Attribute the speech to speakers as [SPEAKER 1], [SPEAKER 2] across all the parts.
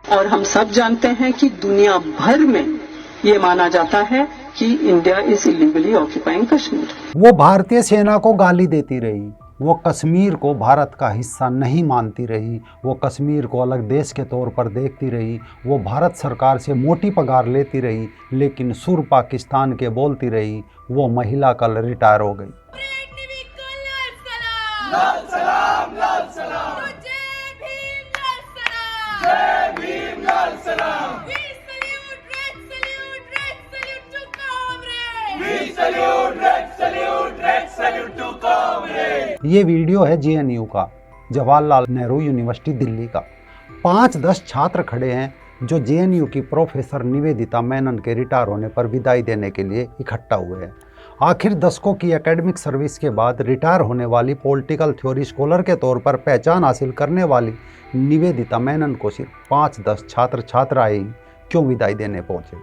[SPEAKER 1] और हम सब जानते हैं कि दुनिया भर में ये माना जाता है कि India is illegally occupying Kashmir.
[SPEAKER 2] वो भारतीय सेना को गाली देती रही, वो कश्मीर को भारत का हिस्सा नहीं मानती रही, वो कश्मीर को अलग देश के तौर पर देखती रही, वो भारत सरकार से मोटी पगार लेती रही, लेकिन सुर पाकिस्तान के बोलती रही। वो महिला कल रिटायर हो गई। ये वीडियो है जेएनयू का, जवाहरलाल नेहरू यूनिवर्सिटी दिल्ली का। 5-10 छात्र खड़े हैं जो जेएनयू की प्रोफेसर निवेदिता मेनन के रिटायर होने पर विदाई देने के लिए इकट्ठा हुए हैं। आखिर दशकों की एकेडमिक सर्विस के बाद रिटायर होने वाली पॉलिटिकल थ्योरी स्कॉलर के तौर पर पहचान हासिल करने वाली निवेदिता मेनन को सिर्फ 5-10 छात्र छात्राएं क्यों विदाई देने पहुंचे?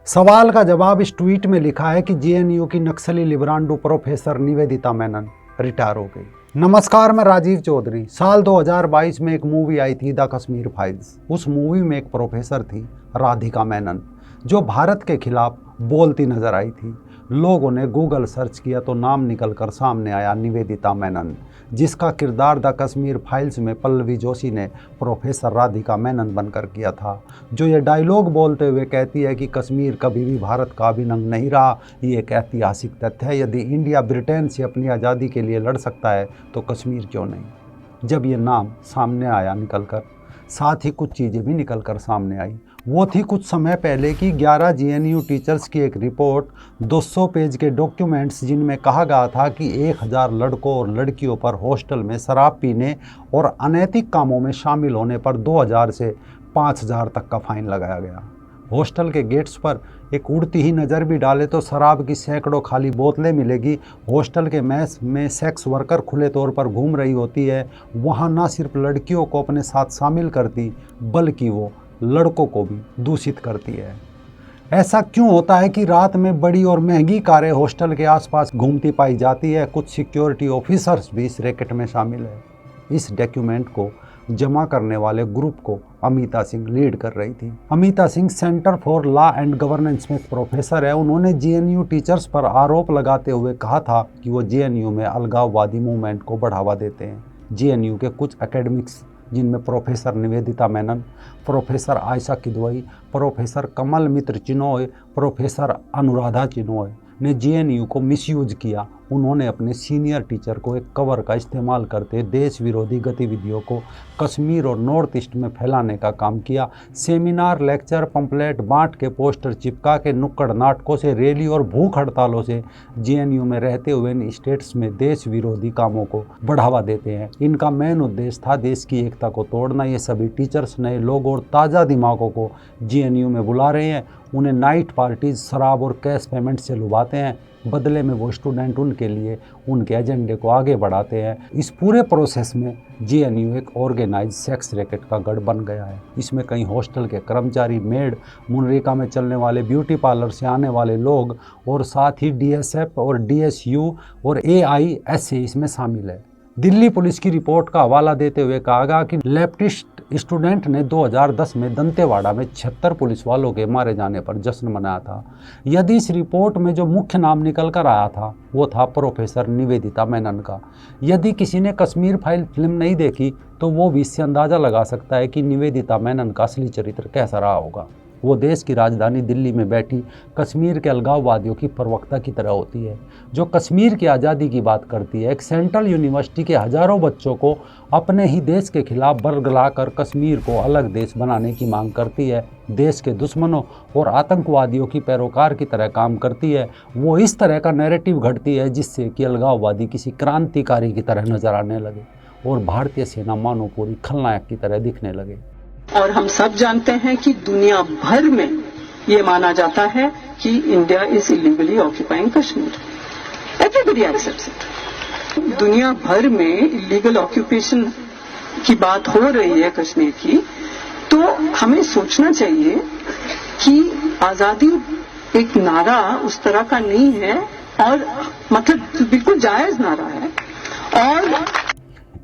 [SPEAKER 2] सवाल का जवाब इस ट्वीट में लिखा है कि जेएनयू की नक्सली लिबरांडू प्रोफेसर निवेदिता मेनन रिटायर हो गई। नमस्कार, मैं राजीव चौधरी। साल 2022 में एक मूवी आई थी द कश्मीर फाइल्स। उस मूवी में एक प्रोफेसर थी राधिका मेनन जो भारत के खिलाफ बोलती नजर आई थी। लोगों ने गूगल सर्च किया तो नाम निकलकर सामने आया निवेदिता मेनन, जिसका किरदार द कश्मीर फाइल्स में पल्लवी जोशी ने प्रोफेसर राधिका मेनन बनकर किया था, जो ये डायलॉग बोलते हुए कहती है कि कश्मीर कभी भी भारत का अभिन्न अंग नहीं रहा। ये एक ऐतिहासिक तथ्य है। यदि इंडिया ब्रिटेन से अपनी आज़ादी के लिए लड़ सकता है तो कश्मीर क्यों नहीं। जब ये नाम सामने आया निकलकर, साथ ही कुछ चीज़ें भी निकलकर सामने आई। वो थी कुछ समय पहले की 11 जेएनयू टीचर्स की एक रिपोर्ट, 200 पेज के डॉक्यूमेंट्स, जिनमें कहा गया था कि 1000 लड़कों और लड़कियों पर हॉस्टल में शराब पीने और अनैतिक कामों में शामिल होने पर 2000 से 5000 तक का फाइन लगाया गया। हॉस्टल के गेट्स पर एक उड़ती ही नज़र भी डाले तो शराब की सैकड़ों खाली बोतलें मिलेगी। हॉस्टल के मेस में सेक्स वर्कर खुले तौर पर घूम रही होती है। वहाँ ना सिर्फ लड़कियों को अपने साथ शामिल करती, बल्कि वो लड़कों को भी दूषित करती है। ऐसा क्यों होता है कि रात में बड़ी और महंगी कारें हॉस्टल के आसपास घूमती पाई जाती है? कुछ सिक्योरिटी ऑफिसर्स भी इस रैकेट में शामिल है। इस डॉक्यूमेंट को जमा करने वाले ग्रुप को अमिता सिंह लीड कर रही थी। Amita Singh centre for law and governance में प्रोफेसर है। उन्होंने जेएनयू टीचर्स पर आरोप लगाते हुए कहा था कि वो जेएनयू में अलगाववादी मूवमेंट को बढ़ावा देते हैं। जेएनयू के कुछ एकेडमिक्स, जिनमें professor Nivedita Menon, professor Ayesha Kidwai, professor Kamal Mitra Chenoy, professor Anuradha Chenoy ने जेएनयू को मिसयूज किया। उन्होंने अपने सीनियर टीचर को एक कवर का इस्तेमाल करते देश विरोधी गतिविधियों को कश्मीर और नॉर्थ ईस्ट में फैलाने का काम किया। सेमिनार, लेक्चर, पंपलेट बांट के, पोस्टर चिपका के, नुक्कड़ नाटकों से, रैली और भूख हड़तालों से जेएनयू में रहते हुए इन स्टेट्स में देश विरोधी कामों को बढ़ावा देते हैं। इनका मेन उद्देश्य था देश की एकता को तोड़ना। ये सभी टीचर्स नए लोग और ताज़ा दिमागों को जेएनयू में बुला रहे हैं। उन्हें नाइट पार्टीज, शराब और कैश पेमेंट से लुभाते हैं। बदले में वो स्टूडेंट उनके लिए उनके एजेंडे को आगे बढ़ाते हैं। इस पूरे प्रोसेस में जेएनयू एक ऑर्गेनाइज सेक्स रैकेट का गढ़ बन गया है। इसमें कई हॉस्टल के कर्मचारी, मेड, मुनरेगा में चलने वाले ब्यूटी पार्लर से आने वाले लोग और साथ ही डीएसएफ और डीएसयू और एआईएसए इसमें शामिल है। दिल्ली पुलिस की रिपोर्ट का हवाला देते हुए कहा गया कि लेफ्टिस्ट स्टूडेंट ने 2010 में दंतेवाड़ा में 76 पुलिस वालों के मारे जाने पर जश्न मनाया था। यदि इस रिपोर्ट में जो मुख्य नाम निकल कर आया था वो था प्रोफेसर निवेदिता मेनन का। यदि किसी ने कश्मीर फाइल फिल्म नहीं देखी तो वो भी इससे अंदाज़ा लगा सकता है कि निवेदिता मेनन का असली चरित्र कैसा रहा होगा। वो देश की राजधानी दिल्ली में बैठी कश्मीर के अलगाववादियों की प्रवक्ता की तरह होती है, जो कश्मीर की आज़ादी की बात करती है। एक सेंट्रल यूनिवर्सिटी के हज़ारों बच्चों को अपने ही देश के खिलाफ बरगलाकर कश्मीर को अलग देश बनाने की मांग करती है। देश के दुश्मनों और आतंकवादियों की पैरोकार की तरह काम करती है। वो इस तरह का नैरेटिव घड़ती है जिससे कि अलगाववादी किसी क्रांतिकारी की तरह नजर आने लगे और भारतीय सेना मानो पूरी खलनायक की तरह दिखने लगे।
[SPEAKER 1] और हम सब जानते हैं कि दुनिया भर में ये माना जाता है कि India is illegally occupying Kashmir. Everybody accepts it. दुनिया भर में इलीगल ऑक्यूपेशन की बात हो रही है कश्मीर की, तो हमें सोचना चाहिए कि आजादी एक नारा उस तरह का नहीं है, और मतलब बिल्कुल जायज नारा है। और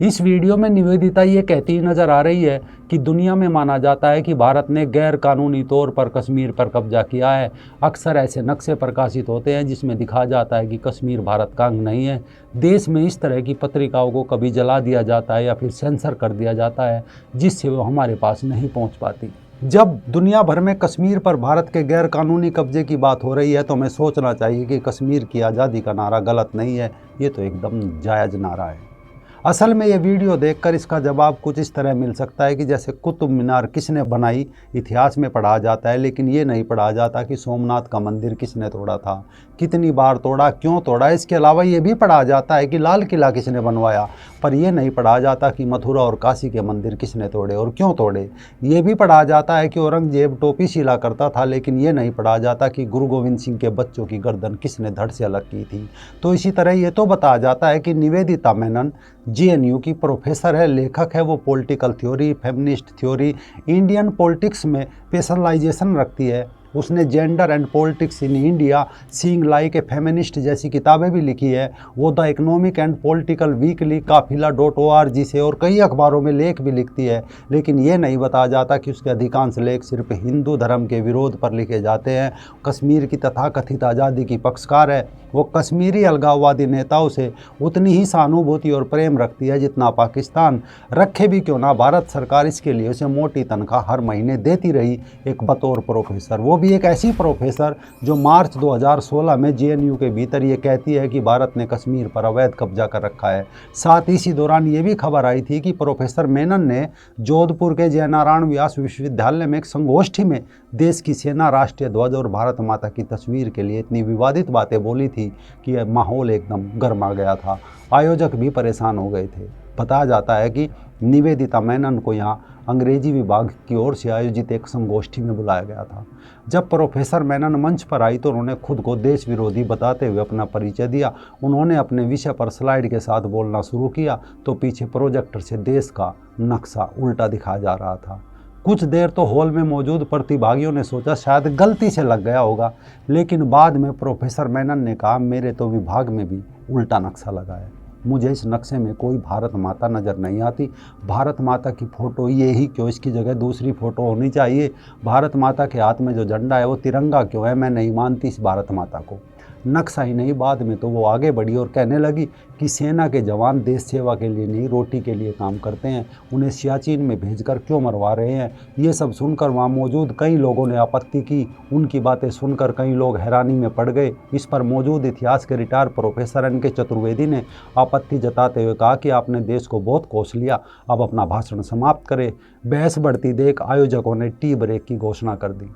[SPEAKER 2] इस वीडियो में निवेदिता ये कहती नजर आ रही है कि दुनिया में माना जाता है कि भारत ने गैर कानूनी तौर पर कश्मीर पर कब्जा किया है। अक्सर ऐसे नक्शे प्रकाशित होते हैं जिसमें दिखा जाता है कि कश्मीर भारत का अंग नहीं है। देश में इस तरह की पत्रिकाओं को कभी जला दिया जाता है या फिर सेंसर कर दिया जाता है, जिससे वो हमारे पास नहीं पहुंच पाती। जब दुनिया भर में कश्मीर पर भारत के गैर कानूनी कब्जे की बात हो रही है तो हमें सोचना चाहिए कि कश्मीर की आज़ादी का नारा गलत नहीं है, ये तो एकदम जायज़ नारा है। असल में ये वीडियो देखकर इसका जवाब कुछ इस तरह मिल सकता है कि जैसे कुतुब मीनार किसने बनाई इतिहास में पढ़ा जाता है, लेकिन ये नहीं पढ़ा जाता कि सोमनाथ का मंदिर किसने तोड़ा था, कितनी बार तोड़ा, क्यों तोड़ा। इसके अलावा ये भी पढ़ा जाता है कि लाल किला किसने बनवाया, पर यह नहीं पढ़ा जाता कि मथुरा और काशी के मंदिर किसने तोड़े और क्यों तोड़े। ये भी पढ़ा जाता है कि औरंगजेब टोपी सिला करता था, लेकिन ये नहीं पढ़ा जाता कि गुरु गोविंद सिंह के बच्चों की गर्दन किसने धड़ से अलग की थी। तो इसी तरह ये तो बताया जाता है कि निवेदिता मेनन JNU की प्रोफेसर है, लेखक है, वो political theory, feminist theory, Indian politics में स्पेशलाइजेशन रखती है। उसने gender and politics in India, seeing like a feminist जैसी किताबें भी लिखी है। वो the economic and political weekly, काफिला.org से और कई अखबारों में लेख भी लिखती है। लेकिन ये नहीं बताया जाता कि उसके अधिकांश लेख सिर्फ हिंदू धर्म के विरोध पर लिखे जाते हैं। कश्मीर की तथाकथित आज़ादी की पक्षकार है। वो कश्मीरी अलगाववादी नेताओं से उतनी ही सहानुभूति और प्रेम रखती है जितना पाकिस्तान रखे भी क्यों ना। भारत सरकार इसके लिए उसे मोटी तनख्वाह हर महीने देती रही, एक बतौर प्रोफेसर। वो भी एक ऐसी प्रोफेसर जो मार्च 2016 में JNU के भीतर ये कहती है कि भारत ने कश्मीर पर अवैध कब्जा कर रखा है। साथ ही इसी दौरान ये भी खबर आई थी कि प्रोफेसर मेनन ने जोधपुर के जयनारायण व्यास विश्वविद्यालय में एक संगोष्ठी में देश की सेना, राष्ट्रीय ध्वज और भारत माता की तस्वीर के लिए इतनी विवादित बातें बोली थी कि यह माहौल एकदम गर्मा गया था। आयोजक भी परेशान हो गए थे। बताया जाता है कि निवेदिता मेनन को यहाँ अंग्रेजी विभाग की ओर से आयोजित एक संगोष्ठी में बुलाया गया था। जब प्रोफेसर मेनन मंच पर आई तो उन्होंने खुद को देश विरोधी बताते हुए अपना परिचय दिया। उन्होंने अपने विषय पर स्लाइड के साथ बोलना शुरू किया तो पीछे प्रोजेक्टर से देश का नक्शा उल्टा दिखाया जा रहा था। कुछ देर तो हॉल में मौजूद प्रतिभागियों ने सोचा शायद गलती से लग गया होगा, लेकिन बाद में प्रोफेसर मेनन ने कहा, मेरे तो विभाग में भी उल्टा नक्शा लगा है। मुझे इस नक्शे में कोई भारत माता नज़र नहीं आती। भारत माता की फ़ोटो ये ही क्यों, इसकी जगह दूसरी फ़ोटो होनी चाहिए। भारत माता के हाथ में जो झंडा है वो तिरंगा क्यों है, मैं नहीं मानती इस भारत माता को। नक्शा ही नहीं, बाद में तो वो आगे बढ़ी और कहने लगी कि सेना के जवान देश सेवा के लिए नहीं, रोटी के लिए काम करते हैं, उन्हें सियाचिन में भेजकर क्यों मरवा रहे हैं। ये सब सुनकर वहाँ मौजूद कई लोगों ने आपत्ति की। उनकी बातें सुनकर कई लोग हैरानी में पड़ गए। इस पर मौजूद इतिहास के रिटायर प्रोफेसर NK चतुर्वेदी ने आपत्ति जताते हुए कहा कि आपने देश को बहुत कोस लिया, अब अपना भाषण समाप्त करें। बहस बढ़ती देख आयोजकों ने टी ब्रेक की घोषणा कर दी।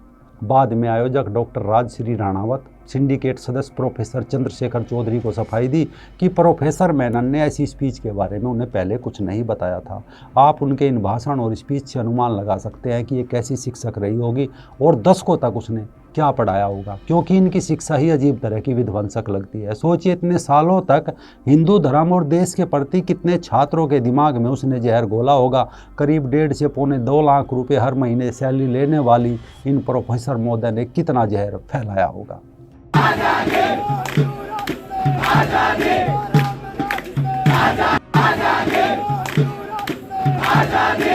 [SPEAKER 2] बाद में आयोजक डॉक्टर राजश्री राणावत, सिंडिकेट सदस्य प्रोफेसर चंद्रशेखर चौधरी को सफाई दी कि प्रोफेसर मेनन ने ऐसी स्पीच के बारे में उन्हें पहले कुछ नहीं बताया था। आप उनके इन भाषण और स्पीच से अनुमान लगा सकते हैं कि ये कैसी शिक्षक रही होगी और दशकों तक उसने क्या पढ़ाया होगा, क्योंकि इनकी शिक्षा ही अजीब तरह की विध्वंसक लगती है। सोचिए, इतने सालों तक हिंदू धर्म और देश के प्रति कितने छात्रों के दिमाग में उसने जहर घोला होगा। करीब 1.5 से पौने 2 लाख रुपए हर महीने सैलरी लेने वाली इन प्रोफेसर महोदय ने कितना जहर फैलाया होगा। आजादी, आजादी, आजादी, आजादी, आजादी।